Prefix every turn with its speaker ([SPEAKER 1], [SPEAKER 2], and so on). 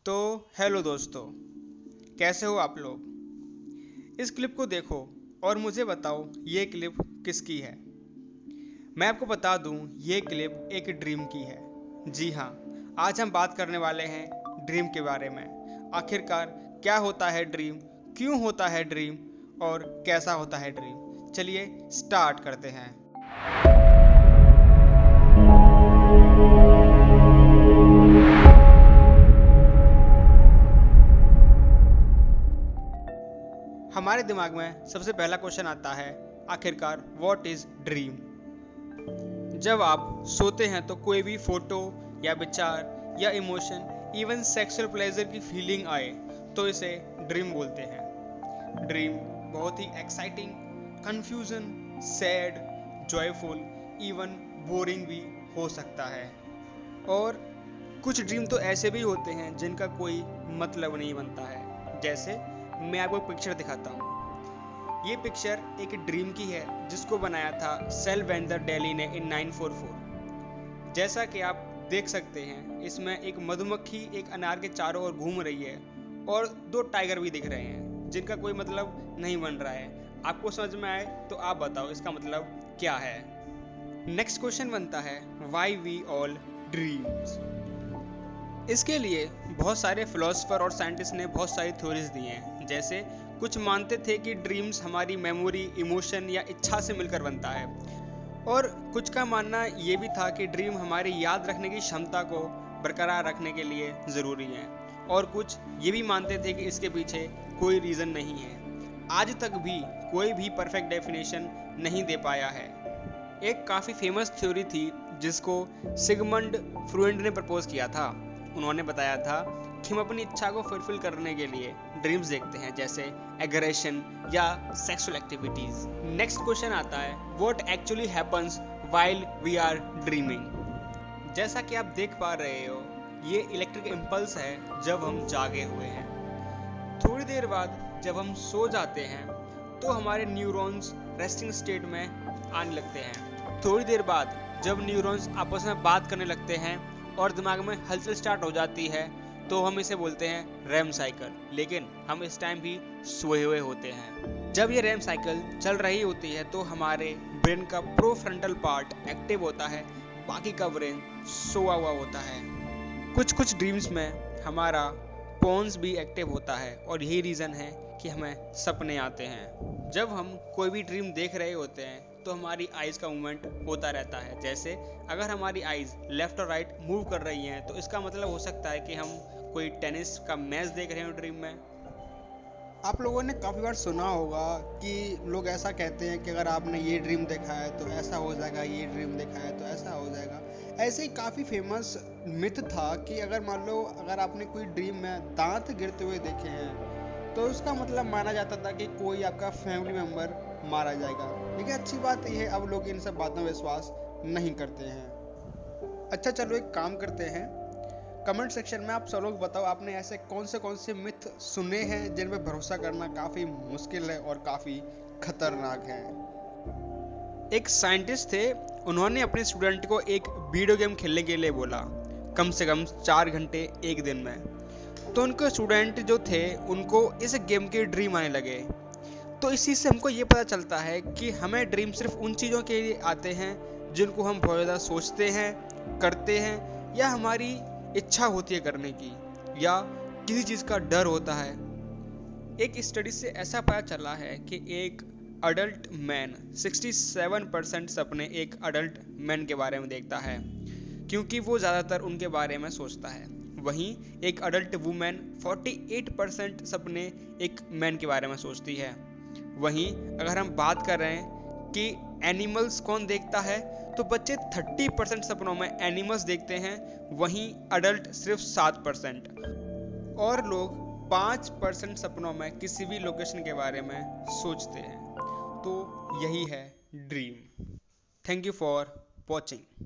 [SPEAKER 1] तो हेलो दोस्तों, कैसे हो आप लोग। इस क्लिप को देखो और मुझे बताओ ये क्लिप किसकी है। मैं आपको बता दूं, ये क्लिप एक ड्रीम की है। जी हाँ, आज हम बात करने वाले हैं ड्रीम के बारे में। आखिरकार क्या होता है ड्रीम, क्यों होता है ड्रीम और कैसा होता है ड्रीम। चलिए स्टार्ट करते हैं। हमारे दिमाग में सबसे पहला क्वेश्चन आता है, आखिरकार व्हाट इज ड्रीम। जब आप सोते हैं तो कोई भी फोटो या विचार या इमोशन, इवन सेक्सुअल प्लेजर की फीलिंग आए तो इसे ड्रीम बोलते हैं। ड्रीम बहुत ही exciting, confusion, sad, joyful, even boring भी हो सकता है। और कुछ ड्रीम तो ऐसे भी होते हैं जिनका कोई मतलब नहीं बनता है। जैसे मैं आपको पिक्चर दिखाता हूँ। ये पिक्चर एक ड्रीम की है जिसको बनाया था सेल्वेंदर डेली ने इन 944। जैसा कि आप देख सकते हैं, इसमें एक मधुमक्खी एक अनार के चारों ओर घूम रही है और दो टाइगर भी दिख रहे हैं जिनका कोई मतलब नहीं बन रहा है। आपको समझ में आए तो आप बताओ इसका मतलब क्या है। नेक्स्ट क्वेश्चन बनता है, व्हाई वी ऑल ड्रीम्स। इसके लिए बहुत सारे फिलोसोफर और साइंटिस्ट ने बहुत सारी थ्योरीज दी हैं। जैसे कुछ मानते थे कि ड्रीम्स हमारी मेमोरी, इमोशन या इच्छा से मिलकर बनता है, और कुछ का मानना ये भी था कि ड्रीम हमारी याद रखने की क्षमता को बरकरार रखने के लिए ज़रूरी है, और कुछ ये भी मानते थे कि इसके पीछे कोई रीज़न नहीं है। आज तक भी कोई भी परफेक्ट डेफिनेशन नहीं दे पाया है। एक काफ़ी फेमस थ्योरी थी जिसको सिगमंड फ्रॉइड ने प्रपोज किया था। उन्होंने बताया था कि हम अपनी इच्छा को फुलफिल करने के लिए ड्रीम्स देखते हैं, जैसे एग्रेशन या सेक्सुअल एक्टिविटीज। नेक्स्ट क्वेश्चन आता है, what actually happens while we are dreaming. जैसा कि आप देख पा रहे हो, ये इलेक्ट्रिक इम्पल्स है जब हम जागे हुए हैं। थोड़ी देर बाद जब हम सो जाते हैं तो हमारे न्यूरॉन्स रेस्टिंग स्टेट में आने लगते हैं। थोड़ी देर बाद जब न्यूरॉन्स आपस में बात करने लगते हैं और दिमाग में हलचल स्टार्ट हो जाती है तो हम इसे बोलते हैं रैम साइकिल। लेकिन हम इस टाइम भी सोए हुए होते हैं। जब ये रैम साइकिल चल रही होती है तो हमारे ब्रेन का प्रोफ्रंटल पार्ट एक्टिव होता है, बाकी का ब्रेन सोया हुआ होता है। कुछ ड्रीम्स में हमारा पोन्स भी एक्टिव होता है, और यही रीज़न है कि हमें सपने आते हैं। जब हम कोई भी ड्रीम देख रहे होते हैं तो हमारी आइज़ का मूवमेंट होता रहता है। जैसे अगर हमारी आइज़ लेफ्ट और राइट मूव कर रही हैं तो इसका मतलब हो सकता है कि हम कोई टेनिस का मैच देख रहे हो ड्रीम में।
[SPEAKER 2] आप लोगों ने काफ़ी बार सुना होगा कि लोग ऐसा कहते हैं कि अगर आपने ये ड्रीम देखा है तो ऐसा हो जाएगा, ये ड्रीम देखा है तो ऐसा हो जाएगा। ऐसे ही काफ़ी फेमस मिथ था कि अगर मान लो अगर आपने कोई ड्रीम में दांत गिरते हुए देखे हैं तो उसका मतलब माना जाता था कि कोई आपका फैमिली मेम्बर मारा जाएगा। लेकिन अच्छी बात यह है, अब लोग इन सब बातों में विश्वास नहीं करते हैं। अच्छा चलो एक काम करते हैं, कमेंट सेक्शन में आप सब लोग बताओ आपने ऐसे कौन से मिथ सुने हैं जिन पर भरोसा करना काफ़ी मुश्किल है और काफ़ी खतरनाक है।
[SPEAKER 1] एक साइंटिस्ट थे, उन्होंने अपने स्टूडेंट को एक वीडियो गेम खेलने के लिए बोला, कम से कम 4 घंटे एक दिन में। तो उनके स्टूडेंट जो थे उनको इस गेम के ड्रीम आने लगे। तो इसी से हमको ये पता चलता है कि हमें ड्रीम सिर्फ उन चीज़ों के लिए आते हैं जिनको हम बहुत ज़्यादा सोचते हैं, करते हैं, या हमारी इच्छा होती है करने की, या किसी चीज़ का डर होता है। एक स्टडी से ऐसा पता चला है कि एक अडल्ट मैन 67% सपने एक अडल्ट मैन के बारे में देखता है, क्योंकि वो ज़्यादातर उनके बारे में सोचता है। वहीं एक अडल्ट वुमेन 48% सपने एक मैन के बारे में सोचती है। वहीं अगर हम बात कर रहे हैं कि एनिमल्स कौन देखता है, तो बच्चे 30% सपनों में एनिमल्स देखते हैं, वहीं अडल्ट सिर्फ 7%, और लोग 5% सपनों में किसी भी लोकेशन के बारे में सोचते हैं। तो यही है dream. Thank you for watching.